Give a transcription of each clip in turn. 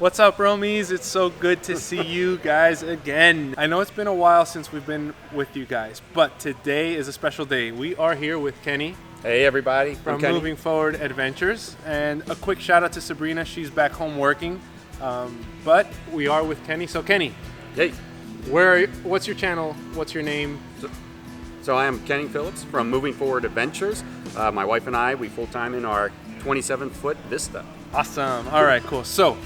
What's up, Roamies? It's so good to see you guys again. I know it's been a while since we've been with you guys, but today is a special day. We are here with Kenny Hey everybody, from I'm Kenny. Moving Forward Adventures, and a quick shout out to Sabrina. She's back home working, but we are with Kenny. So Kenny, Hey, what's your channel? What's your name? so I am Kenny Phillips from Moving Forward Adventures. My wife and I, we full-time in our 27-foot Vista. Awesome. All right, cool. So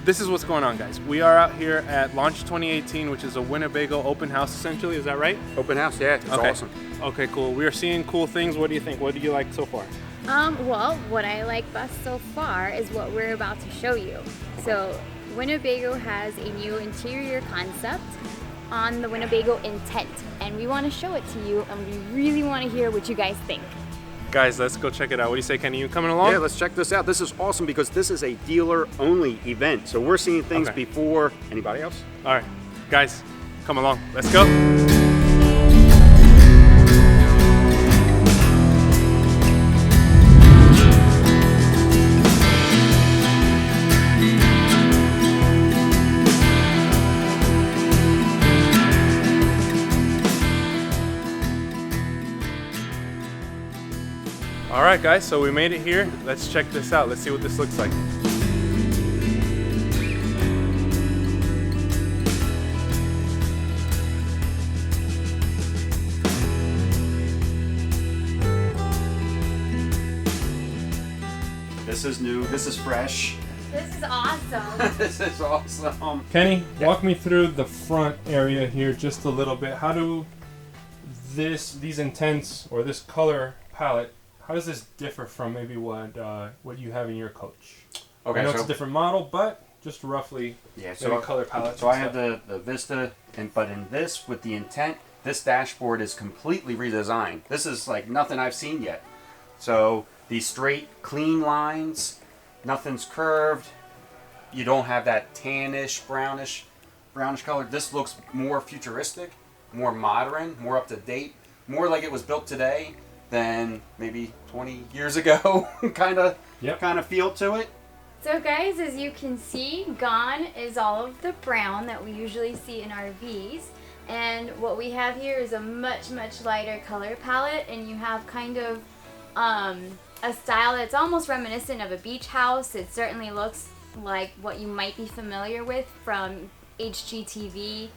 this is what's going on, guys. We are out here at Launch 2018, which is a Winnebago open house, essentially. Is that right? Open house, yeah, it's Okay. awesome. Okay, cool. We are seeing cool things. What do you think? What do you like so far? Well, what I like best so far is what we're about to show you. So, Winnebago has a new interior concept on the Winnebago Intent, and we want to show it to you, and we really want to hear what you guys think. Guys, let's go check it out. What do you say, Kenny? You coming along? Yeah, let's check this out. This is awesome because this is a dealer-only event. So we're seeing things Okay. before anybody else. All right, guys, come along. Let's go. All right, guys, so we made it here. Let's check this out. Let's see what this looks like. This is new, this is fresh. This is awesome. This is awesome. Kenny, walk me through the front area here just a little bit. How do these intents or this color palette, how does this differ from maybe what you have in your coach? Okay, I know so it's a different model, but just roughly, yeah, maybe color palette. So I have the Vista, but in this, with the Intent, this dashboard is completely redesigned. This is like nothing I've seen yet. So these straight, clean lines, nothing's curved. You don't have that tannish, brownish color. This looks more futuristic, more modern, more up to date, more like it was built today than maybe 20 years ago. kind of feel to it. So guys, as you can see, gone is all of the brown that we usually see in RVs. And what we have here is a much, much lighter color palette, and you have kind of a style that's almost reminiscent of a beach house. It certainly looks like what you might be familiar with from HGTV,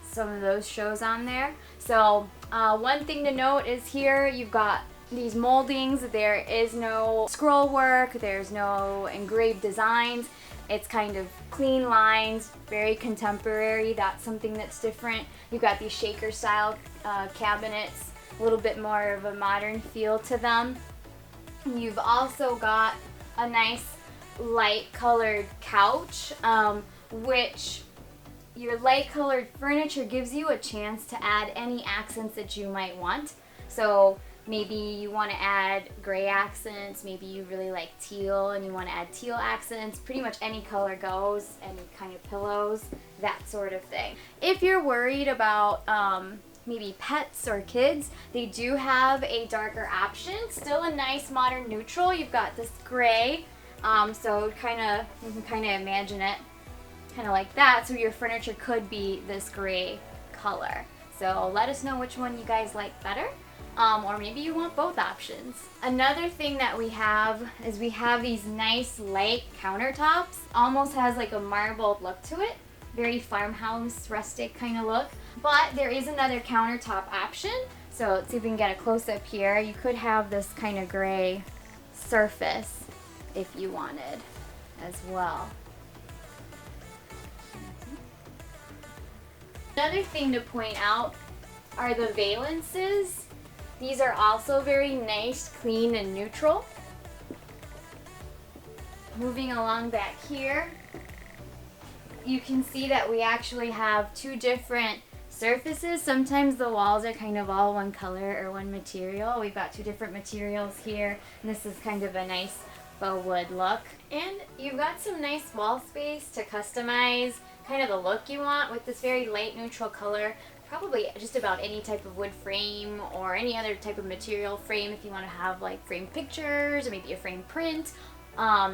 some of those shows on there. So one thing to note is here you've got these moldings. There is no scroll work, there's no engraved designs. It's kind of clean lines, very contemporary. That's something that's different. You've got these shaker style cabinets, a little bit more of a modern feel to them. You've also got a nice light colored couch, which your light colored furniture gives you a chance to add any accents that you might want. So maybe you want to add gray accents, maybe you really like teal and you want to add teal accents. Pretty much any color goes, any kind of pillows, that sort of thing. If you're worried about maybe pets or kids, they do have a darker option. Still a nice modern neutral. You've got this gray, so you can kind of imagine it kind of like that. So your furniture could be this gray color. So let us know which one you guys like better. Or maybe you want both options. Another thing that we have is we have these nice light countertops. Almost has like a marble look to it. Very farmhouse, rustic kind of look. But there is another countertop option. So let's see if we can get a close-up here. You could have this kind of gray surface if you wanted as well. Another thing to point out are the valances. These are also very nice, clean, and neutral. Moving along back here, you can see that we actually have two different surfaces. Sometimes the walls are kind of all one color or one material. We've got two different materials here, and this is kind of a nice faux wood look. And you've got some nice wall space to customize kind of the look you want with this very light neutral color. Probably just about any type of wood frame or any other type of material frame if you want to have like framed pictures or maybe a framed print.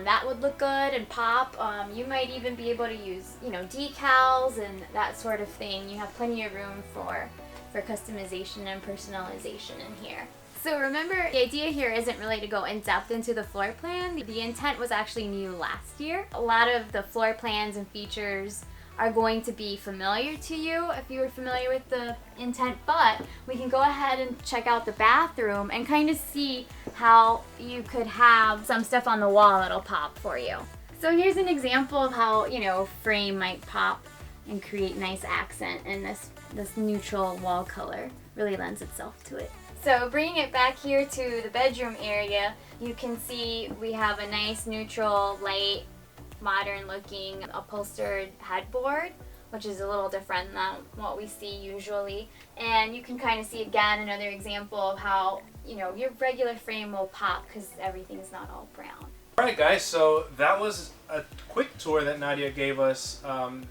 that would look good and pop. You might even be able to use, you know, decals and that sort of thing. You have plenty of room for customization and personalization in here. So remember, the idea here isn't really to go in depth into the floor plan. The intent was actually new last year. A lot of the floor plans and features are going to be familiar to you if you were familiar with the intent, but we can go ahead and check out the bathroom and kind of see how you could have some stuff on the wall that'll pop for you. So here's an example of how, you know, a frame might pop and create nice accent, and this neutral wall color really lends itself to it. So bringing it back here to the bedroom area, you can see we have a nice neutral, light, modern looking upholstered headboard, which is a little different than what we see usually. And you can kind of see again another example of how, you know, your regular frame will pop because everything's not all brown. Alright guys, so that was a quick tour that Nadia gave us.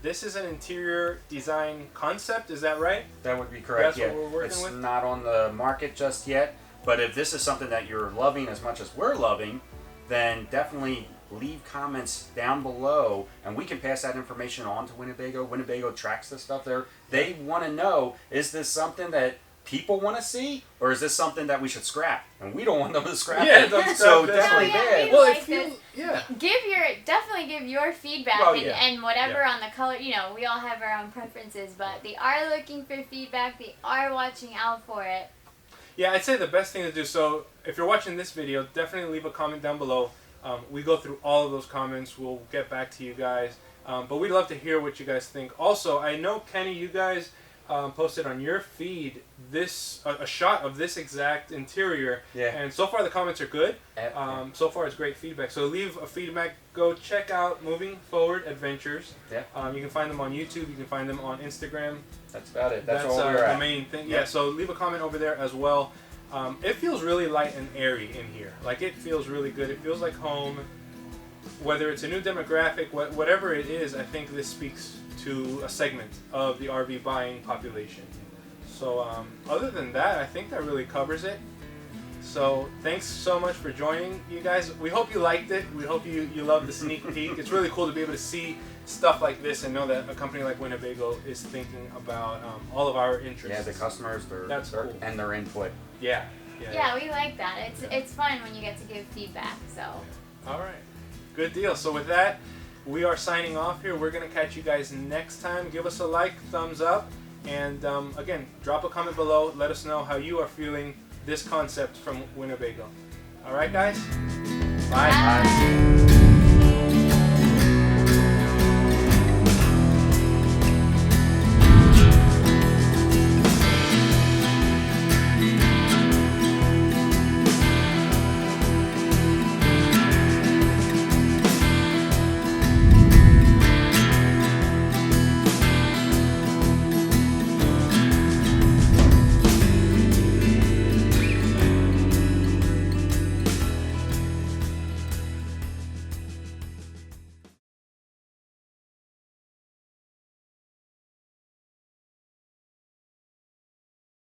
This is an interior design concept, is that right? That would be correct. That's what we're working it's with? not on the market just yet, but if this is something that you're loving as much as we're loving, then definitely leave comments down below and we can pass that information on to Winnebago. Winnebago tracks this stuff there. They want to know, is this something that people want to see, or is this something that we should scrap? And we don't want them to scrap Yeah, it. don't scrap So this. definitely Oh, yeah, bad. we Well, like if you, this. Definitely give your feedback Oh, yeah. and whatever Yeah. on the color. You know, we all have our own preferences, but they are looking for feedback. They are watching out for it. Yeah, I'd say the best thing to do, so if you're watching this video, definitely leave a comment down below. We go through all of those comments. We'll get back to you guys. But we'd love to hear what you guys think. Also, I know, Kenny, you guys posted on your feed a shot of this exact interior. Yeah. And so far the comments are good. Yeah. So far it's great feedback. So leave a feedback. Go check out Moving Forward Adventures. Yeah. You can find them on YouTube. You can find them on Instagram. That's about it. That's all we're the at. main thing. Yep. Yeah, so leave a comment over there as well. It feels really light and airy in here. Like, it feels really good. It feels like home. Whether it's a new demographic, whatever it is, I think this speaks to a segment of the RV buying population. So other than that, I think that really covers it. So thanks so much for joining, you guys. We hope you liked it. We hope you loved the sneak peek. It's really cool to be able to see stuff like this and know that a company like Winnebago is thinking about all of our interests. Yeah, the customers, That's cool. and their input. Yeah. Yeah, we like that. It's fun when you get to give feedback. So. All right. Good deal. So with that, we are signing off here. We're going to catch you guys next time. Give us a like, thumbs up, and again, drop a comment below. Let us know how you are feeling this concept from Winnebago. All right, guys? Bye. Bye.